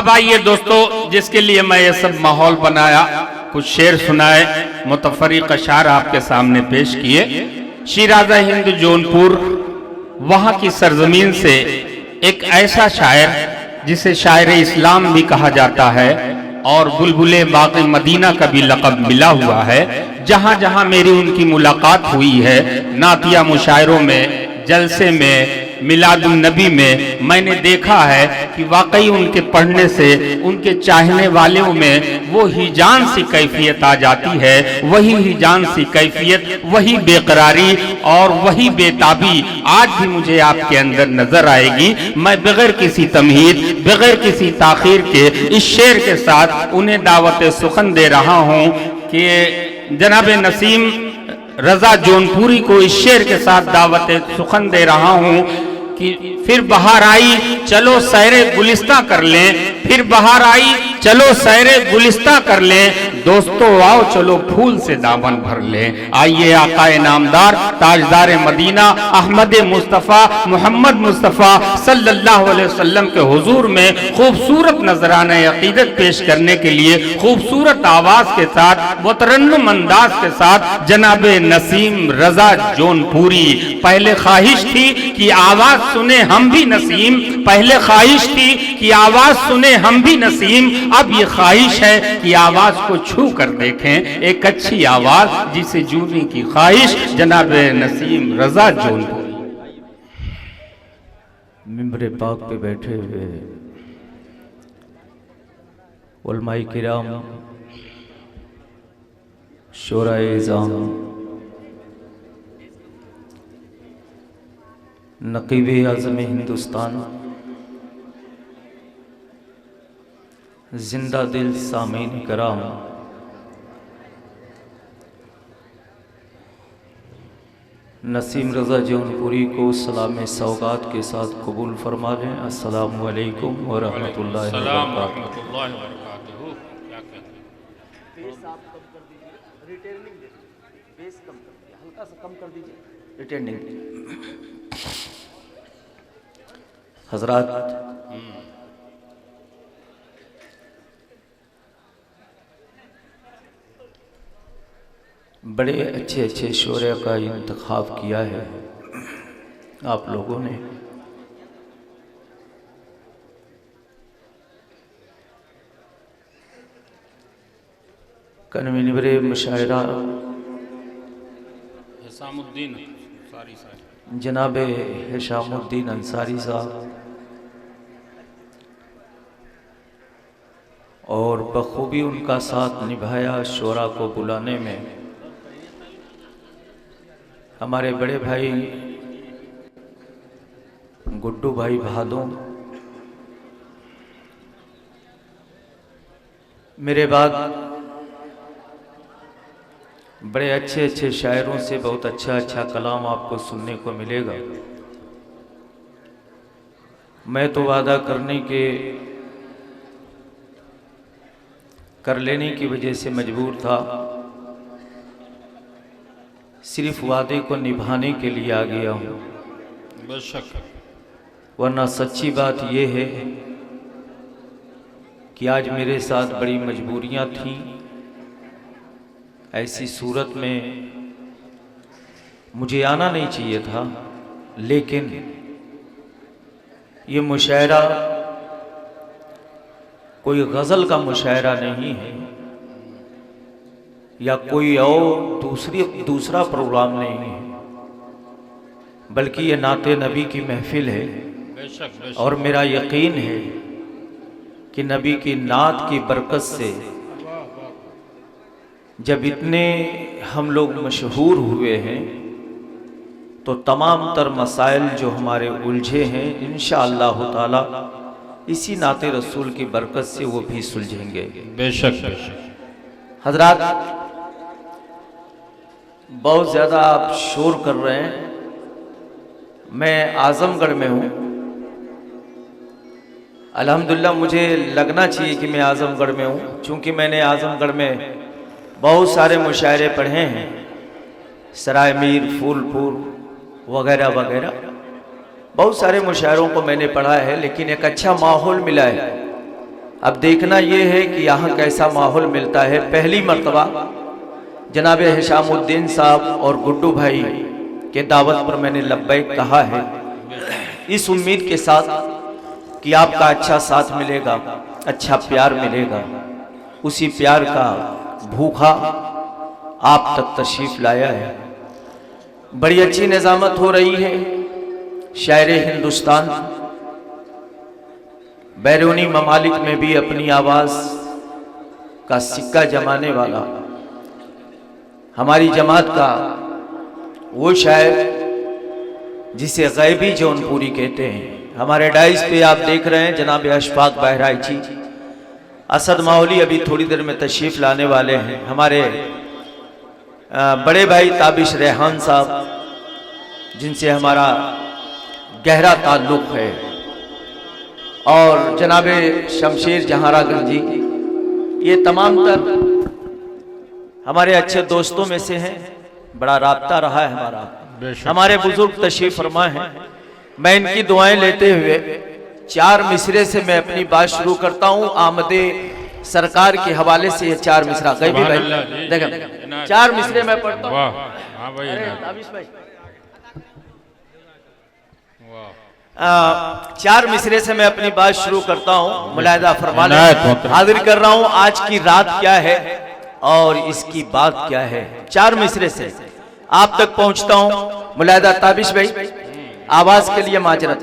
अब आइए दोस्तों, जिसके लिए मैं ये सब माहौल बनाया, कुछ शेर सुनाए, मुतफरिक अशार आपके सामने पेश किए। शिराज़ा हिंद जौनपुर, वहाँ की सरजमीन से एक ऐसा शायर जिसे शायर इस्लाम भी कहा जाता है और बुलबुले बाग़ मदीना का भी लक़ब मिला हुआ है। जहाँ जहाँ मेरी उनकी मुलाकात हुई है, नातिया मुशायरों में, जलसे में, मिलादुन नबी में, मैंने देखा है कि वाकई उनके पढ़ने से उनके चाहने वालों में वो हिजान सी कैफियत आ जाती है। वही हिजान सी कैफियत, वही बेकरारी और वही बेताबी आज भी मुझे आपके अंदर नजर आएगी। मैं बगैर किसी तमहीद, बगैर किसी ताखीर के इस शेर के साथ उन्हें दावत सुखन दे रहा हूँ कि जनाब नसीम रजा जौनपुरी को इस शेर के साथ दावत सुखन दे रहा हूँ कि फिर बहार आई चलो सैरे गुलिस्ता कर लें, फिर बहार आई चलो सैरे गुलिस्ता कर लें, दोस्तों आओ चलो फूल से दामन भर लें। आइए आकाए नामदार ताजदार मदीना अहमद मुस्तफ़ा मोहम्मद मुस्तफ़ा सल्लल्लाहु अलैहि वसल्लम के हुजूर में खूबसूरत नजराना अकीदत पेश करने के लिए खूबसूरत आवाज के साथ, मुतरन्नुम अंदाज के साथ जनाब नसीम रजा जौनपुरी। पहले ख्वाहिश थी कि आवाज सुने हम भी नसीम, पहले ख्वाहिश थी कि आवाज सुने हम भी नसीम, अब ये ख्वाहिश है कि आवाज को छू कर देखें, एक अच्छी आवाज जिसे जूने की ख्वाहिश। जनाब नसीम रजा जौनपुरी। मिंबर पाक पे बैठे हुए उलमाए किराम, शोराए इज़ाम, नक़ीब आज़म हिंदुस्तान, जिंदा दिल सामीन कराम, नसीम रज़ा जौनपुरी को सलाम सौगात के साथ कबूल फरमा लें। अस्सलामु अलैकुम व रहमतुल्लाहि व बरकातुहू। हल्का सा कम कर दीजिए, रिटर्निंग। हजरात, बड़े अच्छे अच्छे शोरे का इंतखाब किया है आप लोगों ने। कन्वीनर मुशायरा जनाब हिशामुद्दीन अंसारी साहब और बखूबी उनका साथ निभाया शोरा को बुलाने में। हमारे बड़े भाई गुड्डू भाई भादों, मेरे बाद बड़े अच्छे अच्छे शायरों से बहुत अच्छा अच्छा कलाम आपको सुनने को मिलेगा। मैं तो वादा कर लेने की वजह से मजबूर था, सिर्फ वादे को निभाने के लिए आ गया हूँ। बेशक, वरना सच्ची बात यह है कि आज मेरे साथ बड़ी मजबूरियाँ थीं। ऐसी सूरत में मुझे आना नहीं चाहिए था, लेकिन ये मुशायरा कोई गज़ल का मुशायरा नहीं है या कोई और दूसरा प्रोग्राम नहीं है, बल्कि ये नाते नबी की महफिल है। बेशक। और मेरा यकीन है कि नबी की नात की बरकत से जब इतने हम लोग मशहूर हुए हैं तो तमाम तर मसाइल जो हमारे उलझे हैं इंशाअल्लाह ताला इसी नाते रसूल की बरकत से वो भी सुलझेंगे। बेशक। हजरात, बहुत ज़्यादा आप शोर कर रहे हैं। मैं आज़मगढ़ में हूँ। अल्हम्दुलिल्लाह मुझे लगना चाहिए कि मैं आज़मगढ़ में हूँ, चूँकि मैंने आज़मगढ़ में बहुत सारे मुशायरे पढ़े हैं, सराय मीर, फूलपुर वगैरह वगैरह। बहुत सारे मुशायरों को मैंने पढ़ा है, लेकिन एक अच्छा माहौल मिला है अब देखना ये है कि यहाँ कैसा माहौल मिलता है। पहली मर्तबा जनाब हिशामुद्दीन साहब और गुड्डू भाई के दावत पर मैंने लब्बैक कहा है, इस उम्मीद के साथ कि आपका अच्छा साथ मिलेगा, अच्छा प्यार मिलेगा। उसी प्यार का भूखा आप तक तशरीफ लाया है। बड़ी अच्छी निज़ामत हो रही है। शायर हिंदुस्तान बैरूनी ममालिक में भी अपनी आवाज़ का सिक्का जमाने वाला हमारी जमात का वो शायर जिसे गैबी जौनपुरी कहते हैं। हमारे डाइस पे आप देख रहे हैं जनाब अशफाक बहराइची, असद माहौली अभी थोड़ी देर में तशरीफ़ लाने वाले हैं। हमारे बड़े भाई ताबिश रेहान साहब जिनसे हमारा गहरा ताल्लुक़ है, और जनाब शमशेर जहारागर जी, ये तमाम तर हमारे अच्छे दोस्तों में से हैं। बड़ा राब्ता रहा है हमारा। हमारे बुजुर्ग तशरीफ फरमा हैं। मैं इनकी दुआएं लेते हुए 4 मिसरे से मैं अपनी बात शुरू करता हूँ। आमदे सरकार के हवाले से ये 4 मिसरा कहीं भी भाई देखें 4 मिसरे मैं पढ़ता हूँ। 4 मिसरे से मैं अपनी बात शुरू करता हूँ। मुलाहिदा फरमा लें, हाजिर कर रहा हूँ आज की रात क्या है और इसकी बात क्या है। 4 मिसरे से आप तक पहुँचता हूँ। मुलाहिदा ताबिश भाई आवाज के लिए माजरत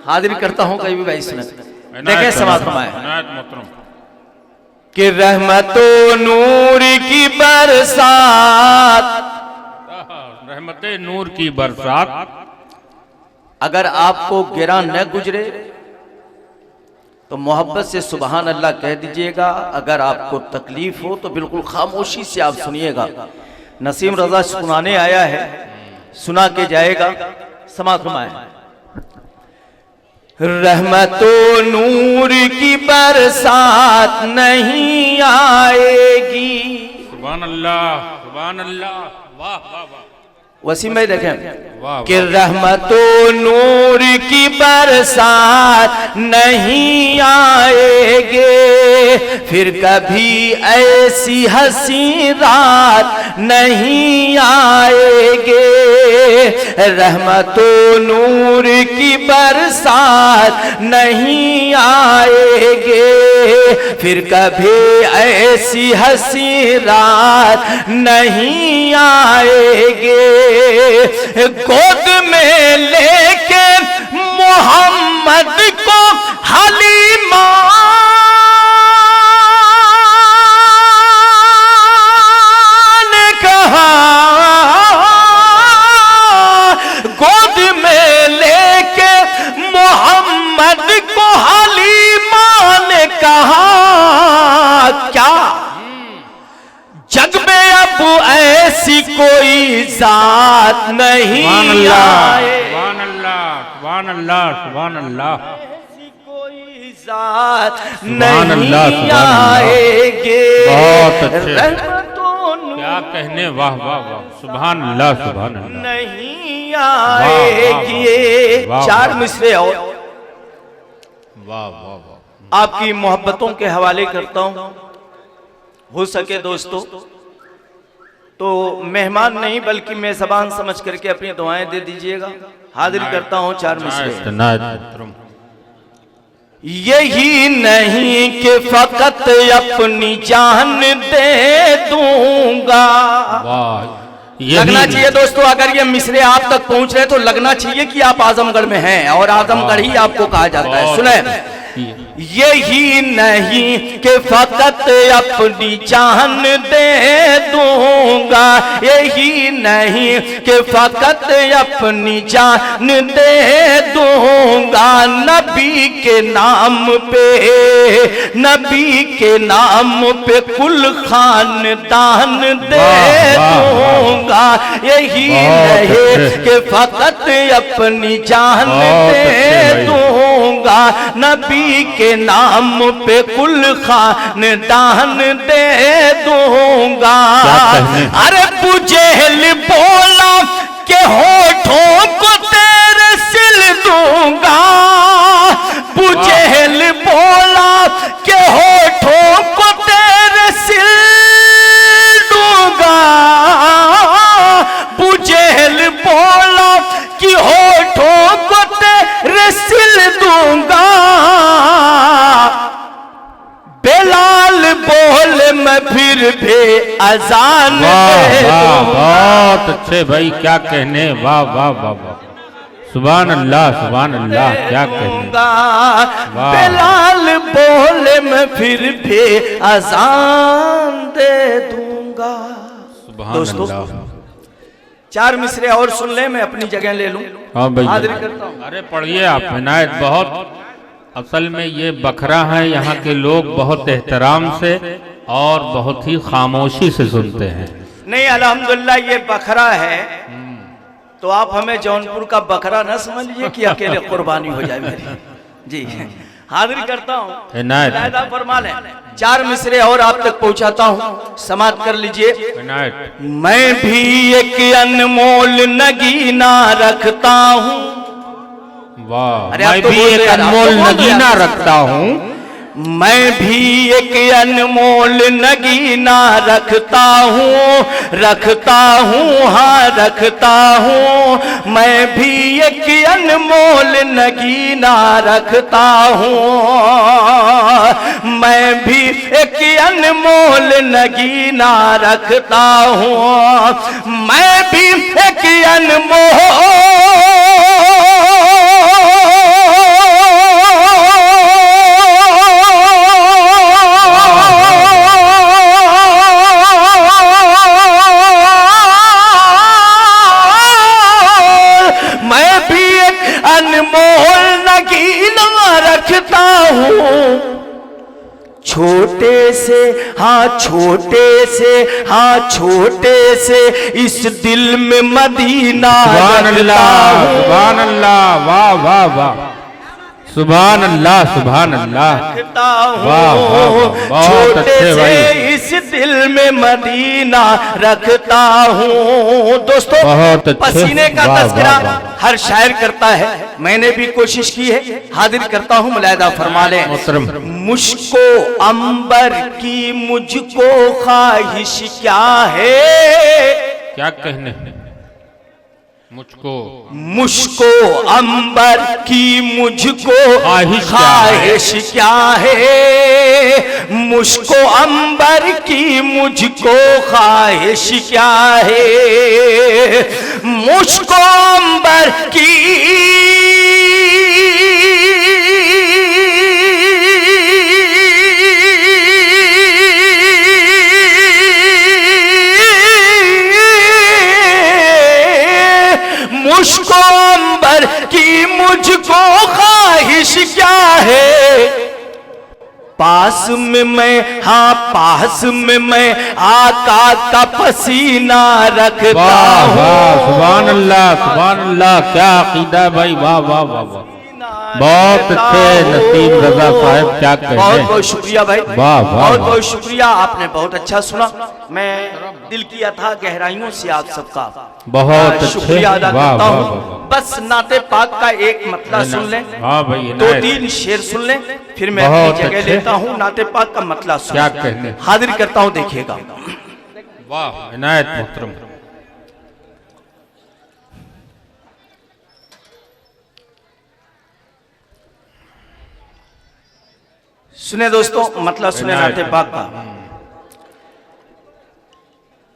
हाजिर करता हूँ, कहीं भी भाई सुने देखें समाज फरमाए कि रहमतो नूर की बरसात, रहमते नूर की बरसात अगर आपको गिरा न गुजरे तो मोहब्बत से सुबहान अल्लाह कह दीजिएगा। अगर आपको तकलीफ हो तो बिल्कुल खामोशी से आप सुनिएगा। नसीम रजा सुनाने आया है, सुना के जाएगा। समाज फरमाए रहमतो नूर की बरसात नहीं आएगी। सुभान अल्लाह, सुभान अल्लाह, वाह वाह वाह। वसीम भाई देखें कि रहमतो नूर की बरसात नहीं आएगे, फिर कभी ऐसी हंसी रात नहीं आएगे। रहमतो नूर की बरसात नहीं आएगे, फिर कभी ऐसी हंसी रात नहीं आएगे। गोद में लेके मोहम्मद को हलीमा ने कहा, गोद में लेके मोहम्मद को हलीमा ने कहा, क्या जग में अब ऐसी कोई जात नहीं आए। सुभान अल्लाह, सुभान अल्लाह, सुभान अल्लाह। ऐसी कोई जात नहीं आएगे। बहुत अच्छे, क्या कहने, वाह वाह वाह, सुभान अल्लाह, सुभान अल्लाह। नहीं आएगी। 4 मिसरे और वाह वाह वाह आपकी मोहब्बतों के हवाले करता हूँ। हो सके दोस्तों तो मेहमान नहीं बल्कि मैं ज़बान समझ करके अपनी दुआएं दे दीजिएगा। हाजिर करता हूँ 4 मिसरे। यही नहीं कि फकत अपनी जान दे दूंगा। लगना चाहिए दोस्तों, अगर ये मिसरे आप तक पहुंच रहे तो लगना चाहिए कि आप आजमगढ़ में हैं और आजमगढ़ ही आपको कहा जाता है। सुने, यही नहीं कि फकत अपनी जान दे दूंगा, यही नहीं कि फकत अपनी जान दे दूंगा। नबी के नाम पे, नबी के नाम पे कुल खानदान दे दूंगा। यही नहीं कि फकत अपनी जान दे दूंगा, नबी के नाम पे कुल खानदान दे दूंगा। अरे बुजेल बोला के होठों को तेरे सिल दूंगा, बुजेल बोला के मैं फिर भी अजान दे वाह, दूंगा। बहुत अच्छे भाई, क्या कहने, वाह वाह वाह वाह, सुभान अल्लाह, क्या कहने, वाह। बिलाल बोले मैं फिर भी अजान दे दूंगा। सुभान दोस्तों, अल्लाह। 4 मिसरे और सुन ले, मैं अपनी जगह ले लूं। हाँ भाई, हाजिर करता हूं। अरे पढ़िए आप इनायत, बहुत असल में ये बखरा है, यहाँ के लोग बहुत एहतराम से और बहुत ही खामोशी से सुनते हैं। नहीं, अल्हम्दुलिल्लाह ये बखरा है, तो आप हमें जौनपुर का बकरा न समझ लीजिए कि अकेले कुर्बानी हो जाए मेरी। जी हाजिर करता हूँ, इनायत, फरमा लें। 4 मिसरे और आप तक पहुँचाता हूँ, समाप्त कर लीजिए। इनायत। मैं भी एक अनमोल नगीना रखता हूँ। वाह, अरे मैं आप तो भी बोल एक रहे हैं, अनमोल आप तो बोल रहे हैं। नगीना रखता हूँ। मैं भी एक अनमोल नगीना रखता हूँ, हाँ रखता हूँ। मैं भी एक अनमोल नगीना रखता हूँ, मैं भी एक अनमोल नगीना रखता हूँ। मैं भी एक अनमोल नगीना रखता हूँ। छोटे से इस दिल में मदीना सुभान रखता अल्लाह, हूँ। सुभान अल्लाह, वाह वाह वाह, सुभान अल्लाह, सुभान अल्लाह, रखता वाह वाह वाह, हूँ। बहुत छोटे अच्छे से भाई, इस दिल में मदीना रखता हूँ। दोस्तों, बहुत अच्छे, पसीने का वाह, तस्करा वाह, वाह। हर शायर करता है, मैंने भी कोशिश की है, हाजिर करता हूँ, मुलायदा फरमा लें। मोहतरम। मुझको अंबर की मुझको ख्वाहिश क्या है, क्या कहने, मुझको अंबर की मुझको ख्वाहिश ख्वाहिश क्या है, मुझको अंबर की मुझको ख्वाहिश क्या है, मुझको अंबर की मुझको अंबर की मुझको ख्वाहिश क्या है। पास में मैं आका का पसीना रखता वाह हूँ। वाह, सुभान अल्लाह, सुभान अल्लाह, क्या अकीदा भाई, वाह वाह वाह वाह, बहुत अच्छे नसीम रजा साहब, क्या कहने, बहुत बहुत शुक्रिया भाई, वाह वाह बहुत वाह, बहुत शुक्रिया, आपने बहुत अच्छा सुना। मैं दिल की अथाह गहराइयों से आप सबका बहुत अच्छे, शुक्रिया अदा वाह करता वाह हूँ। वाह, बस नाते पाक का एक मतला सुन लें, हाँ भाई, 2-3 शेर सुन लें, फिर मैं बहुत अपनी जगह अच्छे। लेता हूँ। नाते पाक का मतला सुन क्या कहने, हाजिर करता हूँ, देखिएगा। वाह, इनायत मोहतरम। सुने दोस्तों, मतलब सुने नाते पाक का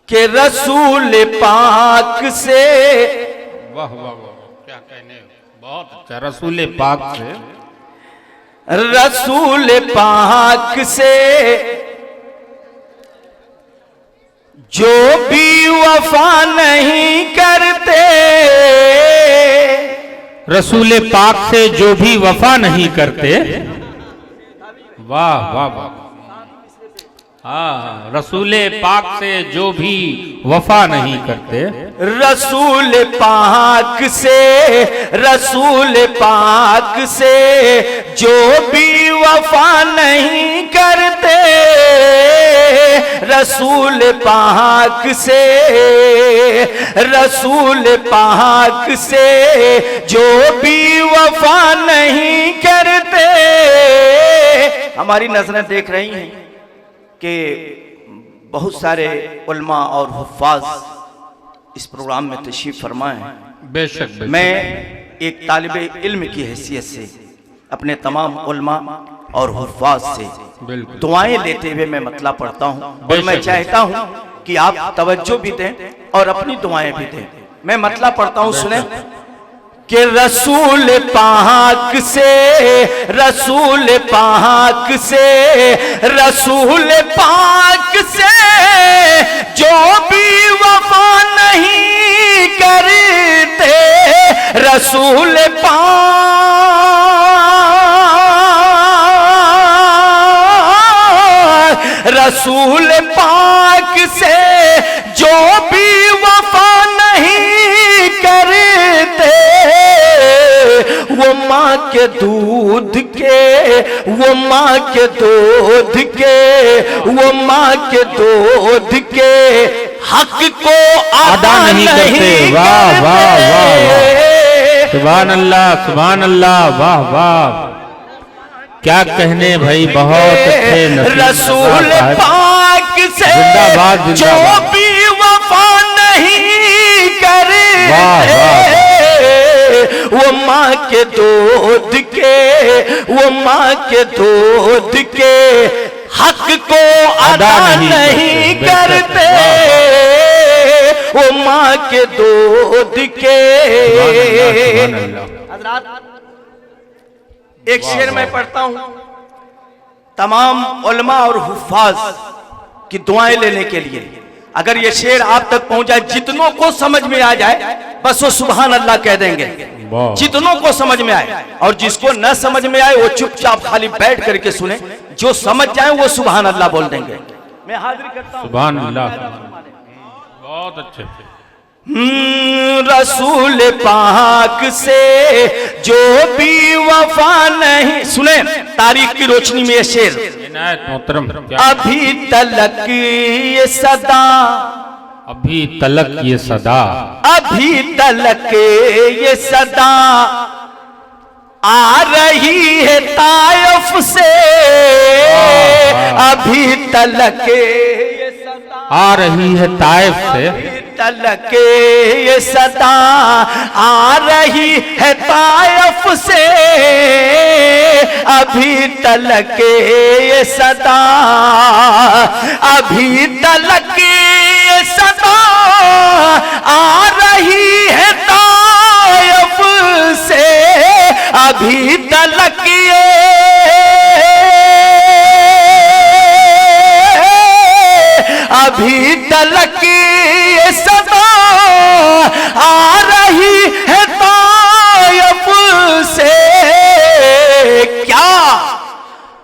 कि रसूल पाक से, वाह वाह वाह, क्या कहने, बहुत अच्छा, रसूल पाक से, रसूल पाक से जो भी वफा नहीं करते, रसूल पाक से जो भी वफा नहीं करते, वाह वाह वाह, हाँ, रसूल पाक से जो भी वफा नहीं करते, रसूल पाक से जो भी वफा नहीं करते, रसूल पाक से जो भी वफा नहीं करते। हमारी नजरें देख रही हैं कि बहुत सारे उलमा और हुफ्फाज इस प्रोग्राम में तशरीफ फरमाए हैं। बेशक, बेशक। मैं एक तालिबे इल्म की हैसियत से अपने तमाम उलमा और हुफ्फाज से बिल्कुल। दुआएं लेते हुए मैं मतला पढ़ता हूँ और मैं चाहता हूँ कि आप तवज्जो भी दें और अपनी दुआएं भी दें। मैं मतला पढ़ता हूँ, सुने कि रसूल पाक से, रसूल पाक से, रसूल पाक से जो भी वफा नहीं करते, रसूल रसूल पाक से जो भी वफा नहीं करते, वो माँ के दूध के, वो माँ के दूध के, वो माँ के दूध के हक को अदा नहीं करते। वाह वाह वाह, सुभान अल्लाह, सुभान अल्लाह, वाह वाह, क्या कहने भाई, बहुत अच्छे। रसूल पाक से जो भी वफा नहीं करते, वो माँ के दूध के, वो माँ के दूध के हक को अदा नहीं करते, वो माँ के दूध के। एक शेर मैं पढ़ता हूं तमाम उलमा और हुफ्फाज की दुआएं लेने के लिए। अगर ये शेर आप तक पहुंच जाए, जितनों को समझ में आ जाए बस वो सुभान अल्लाह कह देंगे, जितनों को समझ में आए। और जिसको न समझ में आए वो चुपचाप खाली बैठ करके सुने, जो समझ जाए वो सुभान अल्लाह बोल देंगे। मैं हाजिर करता हूं। सुभान अल्लाह, बहुत अच्छे। रसूल पाक से जो भी वफा नहीं, सुने तारीख की रोशनी में ये शेर, मोहतरम, अभी तलक ये सदा, अभी तलक ये सदा, अभी तलक ये सदा आ रही है तायफ से, अभी तलक ये सदा आ रही है ताइफ से, तलक ये सदा आ रही है तायफ से, अभी तलक ये सदा, अभी तलक ये सदा आ रही है तायफ से, अभी तलक ये, अभी तलक ये सदा आ रही है तायफ से। क्या?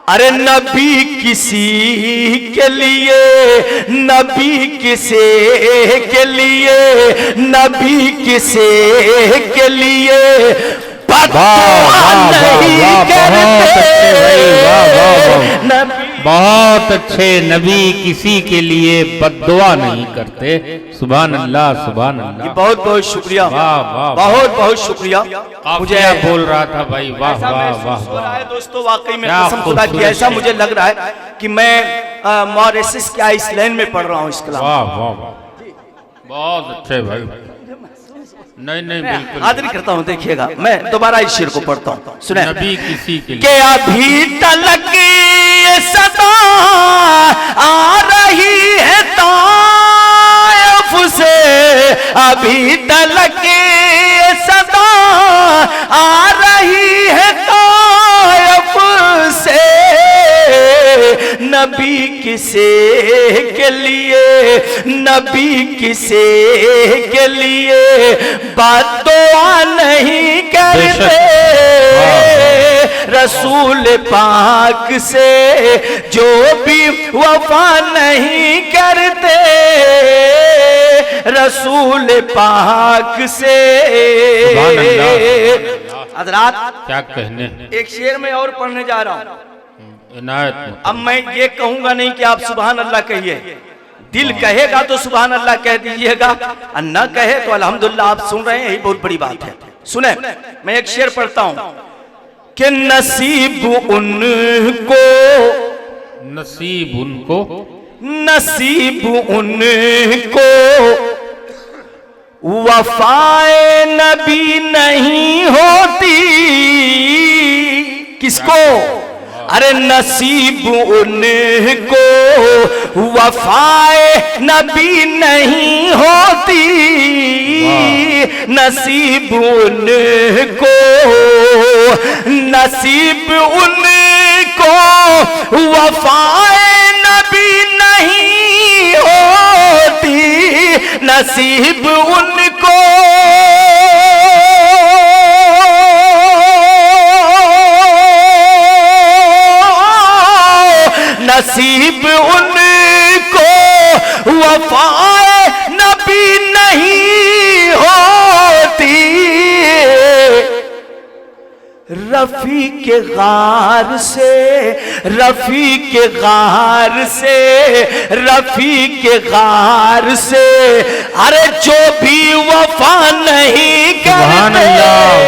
अरे नबी किसी के लिए, नबी किसे के लिए, नबी किसे के लिए बहुत अच्छे। नबी किसी के लिए बद्दुआ नहीं करते। सुभान अल्लाह, सुभान अल्लाह। बहुत बहुत शुक्रिया, वाह वाह, बहुत बहुत शुक्रिया। मुझे बोल रहा था भाई, वाह वाह वाह। दोस्तों वाकई में कसम खुदा की ऐसा मुझे लग रहा है कि मैं मॉरिशस के आइसलैंड में पढ़ रहा हूँ इस कलाम। वाह वाह, बहुत अच्छे भाई। नहीं नहीं, बिल्कुल हाजिर करता हूँ, देखिएगा मैं दोबारा इस शेर को पढ़ता हूँ, सुने। नबी किसी के लिए अभी तलक ये सदा आ रही है तायफ से, अभी तलक ये सदा आ रही है तायफ से, नबी किसे के लिए, नबी किसे के लिए बद्दुआ नहीं करते, रसूल पाक से जो भी वफा नहीं करते, रसूल पाक से। हज़रात क्या कहने, एक शेर में और पढ़ने जा रहा हूँ। इनायत। अब मैं ये कहूंगा नहीं कि आप सुभान अल्लाह कहिए, दिल कहेगा तो सुभान अल्लाह कह दीजिएगा, और न कहे तो अल्हम्दुलिल्लाह। आप सुन रहे हैं, यही बहुत बड़ी बात है। सुने, मैं एक शेर पढ़ता हूं कि नसीब उनको, नसीब उनको, नसीब उनको वफाए नबी नहीं होती। किसको? अरे नसीब उनको वफाए नबी नहीं होती, नसीब उनको, नसीब उनको वफाए नबी नहीं होती, नसीब उनको नसीब उनको वफाए नबी नहीं होती, रफी के गार से, रफी के गार से, रफी के गार से, अरे जो भी वफा नहीं करते,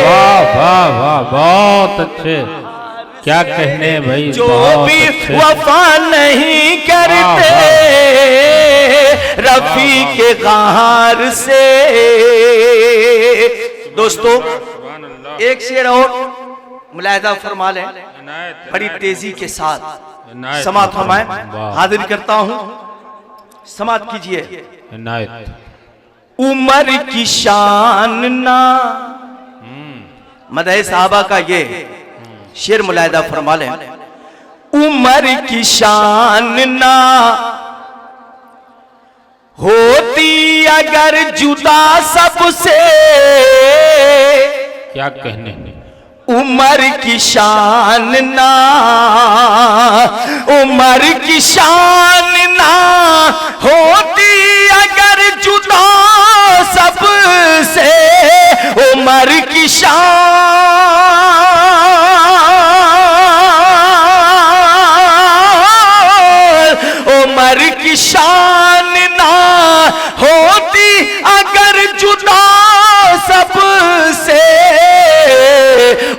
वाह वाह वाह, बहुत अच्छे, क्या कहने भाई, जो भी वफा नहीं करते, रफी के गार से। दोस्तों एक शेर और मुलाहिजा फरमा लें, बड़ी तेजी के साथ समात फरमाएं। हाजिर करता हूं, समात कीजिए। उमर की शान ना, मदह साहबा का ये शेर मुलाहिजा फरमा लें। उमर की शान ना होती अगर जुदा सबसे, क्या कहने, उमर की शान ना, उमर की शान ना होती अगर जुदा सबसे, उमर की शान, उमर की शान ना होती अगर जुदा सबसे,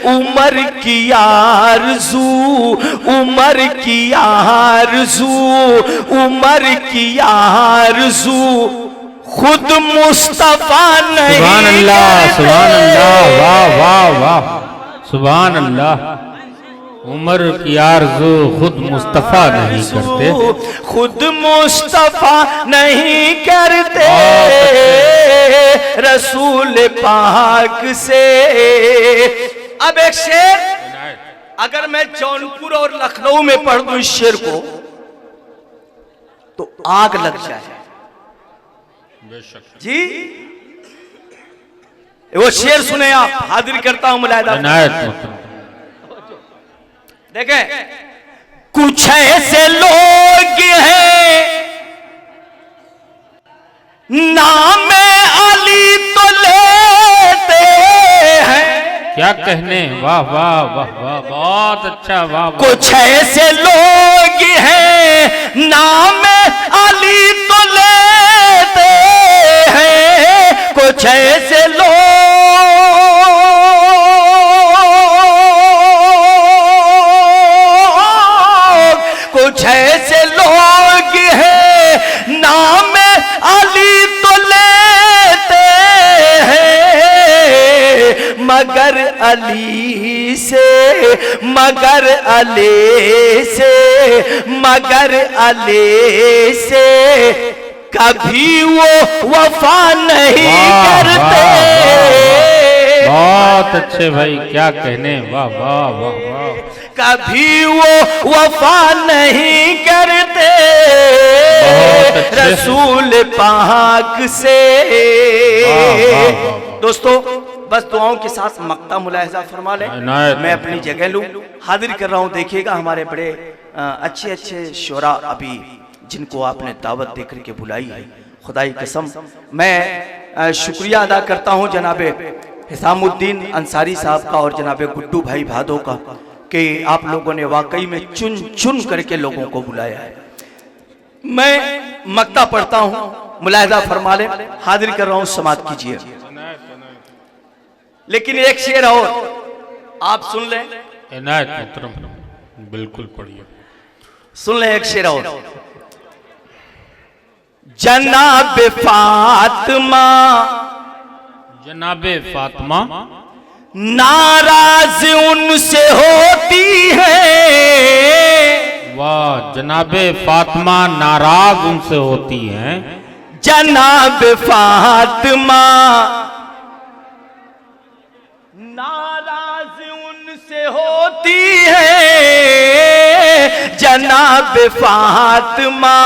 उमर की आरज़ू, उमर की आरज़ू, उमर की आरज़ू खुद मुस्तफा नहीं। सुभान अल्लाह, सुभान अल्लाह, वाह वाह वाह, सुभान अल्लाह। उमर की आरज़ू खुद मुस्तफ़ा नहीं करते, खुद मुस्तफ़ा नहीं करते, रसूल पाक से। अब एक शेर, अगर मैं जौनपुर और लखनऊ में पढ़ दूं इस शेर को तो आग लग जाए जी। वो शेर सुने आप, हाजिर करता हूं मुलाहिजा। देखें, कुछ ऐसे लोग हैं नाम अली तो लेते हैं, क्या कहने, वाह वाह वाह वाह, बहुत अच्छा, वाह। कुछ ऐसे लोग हैं नाम अली तो लेते हैं, कुछ ऐसे लोग, कुछ ऐसे लोग हैं नाम अली तो लेते हैं, मगर अली से, मगर अली से, मगर अली से कभी वो वफा नहीं करते। बहुत अच्छे भाई, क्या कहने, वाह वाह वाह वाह। कभी वो वफा नहीं करते, रसूल पाक से। दोस्तों बस दुआओं के साथ मक्ता मुलाहिजा फरमा लें, मैं अपनी जगह लूं, हाजिर कर रहा हूं। देखिएगा हमारे बड़े अच्छे अच्छे शोरा अभी जिनको आपने दावत देकर के बुलाई है, खुदाई कसम मैं शुक्रिया अदा करता हूं जनाबे हिसामुद्दीन अंसारी साहब का और जनाबे गुड्डू भाई भादो का, कि आप लोगों ने वाकई में चुन चुन करके लोगों को बुलाया है। मैं मक्ता पढ़ता हूं, मुलाहिजा फरमा ले, हाजिर कर रहा हूं, समात कीजिए। लेकिन एक शेर और आप सुन लें, इनायत मोहतरम, बिल्कुल पढ़िए, सुन लें एक शेर और। जनाब फातिमा, जनाबे फातिमा नाराज उनसे होती है। वाह, जनाबे फातिमा नाराज उनसे होती हैं। जनाब फातिमा नाराज उनसे होती है। जनाब फातिमा,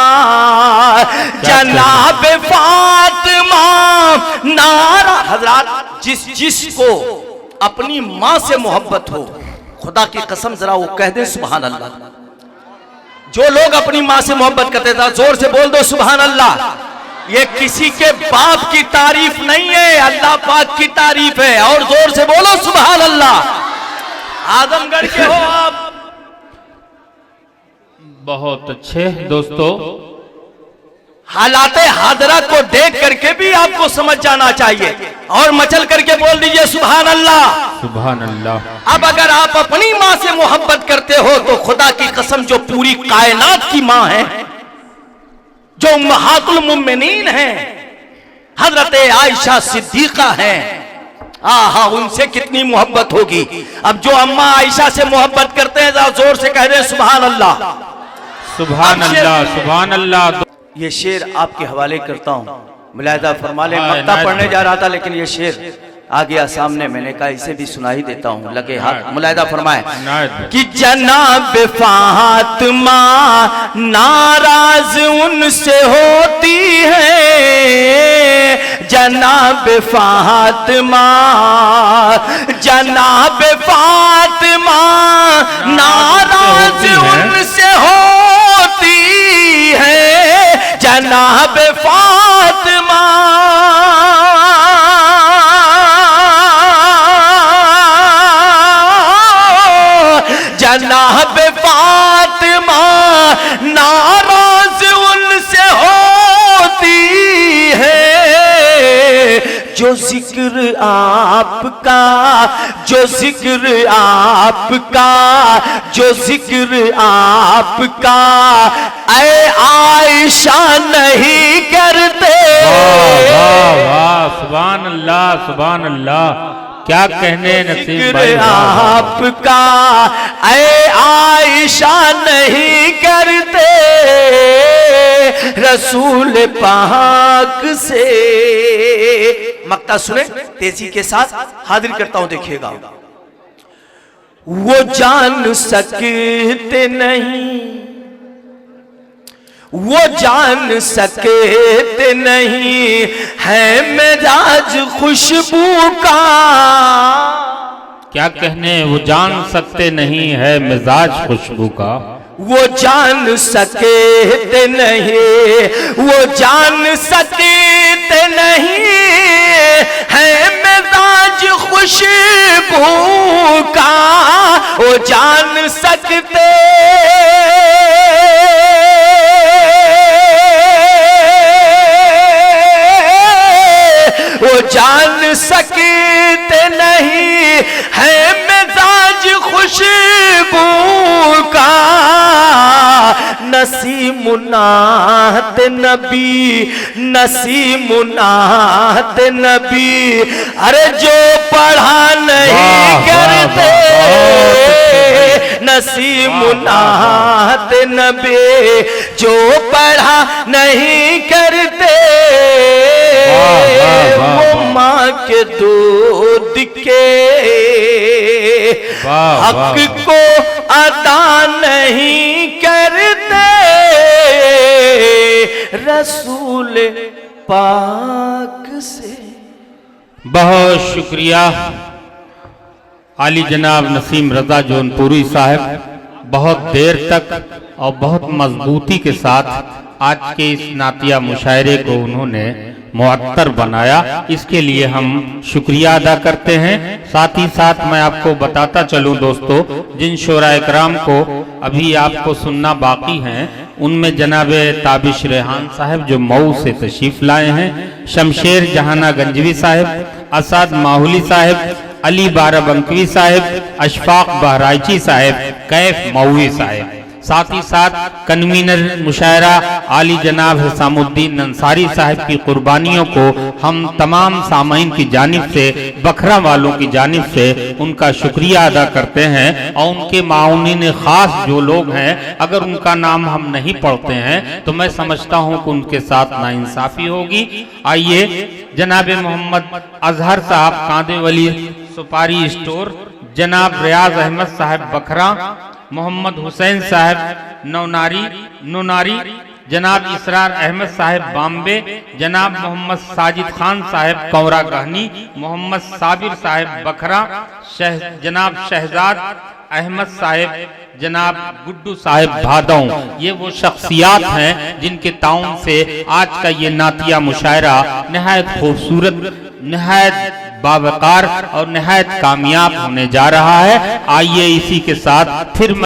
जनाब फातिमा नारा। हजरात, जिसको अपनी माँ से मोहब्बत हो, खुदा की कसम जरा वो कह दे सुभान अल्लाह। जो लोग अपनी माँ से मोहब्बत करते थे, जोर से बोल दो सुभान अल्लाह। ये किसी के बाप की तारीफ नहीं है, अल्लाह पाक की तारीफ है। और जोर से बोलो सुभान अल्लाह। आजमगढ़ के हो आप। बहुत अच्छे दोस्तों, हालाते हादरा को देख करके भी आपको समझ जाना चाहिए और मचल करके बोल दीजिए सुभान अल्लाह। सुभान अल्लाह। अब अगर आप अपनी माँ से मोहब्बत करते हो तो खुदा की कसम जो पूरी कायनात की माँ है, जो उम्महातुल मुमिनीन है, हजरत आयशा सिद्दीका है, आहा, उनसे कितनी मोहब्बत होगी। अब जो अम्मा आयशा से मोहब्बत करते हैं, जोर से कह रहे हैं सुभान अल्लाह। सुभान अल्लाह, सुभान अल्लाह। ये शेर आपके हवाले करता हूँ, मुलाहिदा फरमा ले। मक्ता पढ़ने जा रहा था लेकिन ये शेर आ गया सामने, मैंने कहा इसे भी सुना ही देता हूँ। लगे हाथ, मुलाहिदा फरमाए कि जनाब फातिमा नाराज उनसे होती है। जनाब फातिमा, जनाब फातिमा नाराज उनसे होती है। जनाब फातिमा जनाब फातिमा नाराज उनसे होती है। जो जिक्र आपका, जो जिक्र आपका, जो जिक्र आपका ऐ आयशा नहीं करते। वाह वाह, सुभान अल्लाह, सुभान अल्लाह। क्या कहने नसीम भाई। आपका ऐ आयशा नहीं करते। रसूल पाक से मक्ता सुने तेजी के साथ हाजिर करता हूं, देखिएगा। वो जान सकते नहीं, वो जान सकते नहीं है मिजाज खुशबू का। क्या कहने, वो जान सकते नहीं है मिजाज खुशबू का। वो जान सकते नहीं, वो जान सकते नहीं है मिजाज खुशबू का। वो जान सकते, वो जान सकते नहीं है मिजाज खुशबू का। नसीमुनात नबी, नसीमुनात नबी, अरे जो पढ़ा नहीं करते। नसीमुनात नबी, जो पढ़ा नहीं करते। वो माँ के दूध के हक को अदा नहीं करते। रसूल पाक से। बहुत शुक्रिया आली जनाब नसीम रजा जौनपुरी साहब। बहुत देर तक और बहुत मजबूती के साथ आज के इस नातिया मुशायरे को उन्होंने मुअत्तर बनाया, इसके लिए हम शुक्रिया अदा करते हैं। साथ ही साथ मैं आपको बताता चलूं दोस्तों, जिन शोरा इकराम को अभी आपको सुनना बाकी हैं, उनमें जनाब ताबिश रेहान साहब जो मऊ से तशरीफ लाए हैं, शमशेर जहाना गंजवी साहब, असद माहुली साहब, अली बाराबंकवी साहब, अशफाक बहराइची साहब, कैफ मऊवी साहब। साथ ही साथ कन्वीनर मुशायरा आली जनाब हिसामुद्दीन अंसारी साहब की कुर्बानियों को हम तमाम सामईन की जानिब से बखरा वालों की जानिब से उनका शुक्रिया अदा करते हैं। और उनके माउनीन खास जो लोग हैं, अगर उनका नाम हम नहीं पढ़ते हैं तो मैं समझता हूं कि उनके साथ नाइंसाफी होगी। आइए जनाब मोहम्मद अजहर साहब कांदेवली सुपारी स्टोर, जनाब रियाज अहमद साहब बखरा, मोहम्मद हुसैन साहब नौनारी, जनाब इसरार अहमद साहब बॉम्बे, जनाब मोहम्मद साजिद खान साहब कौरा गहनी, मोहम्मद साबिर साहब बखरा, जनाब शहजाद अहमद साहब, जनाब गुड्डू साहब भादों। ये वो शख्सियात हैं जिनके ताउन से आज का ये नातिया मुशायरा नहायत खूबसूरत, नहायत बावकार और नहायत कामयाब होने जा रहा है। आइए इसी के साथ फिर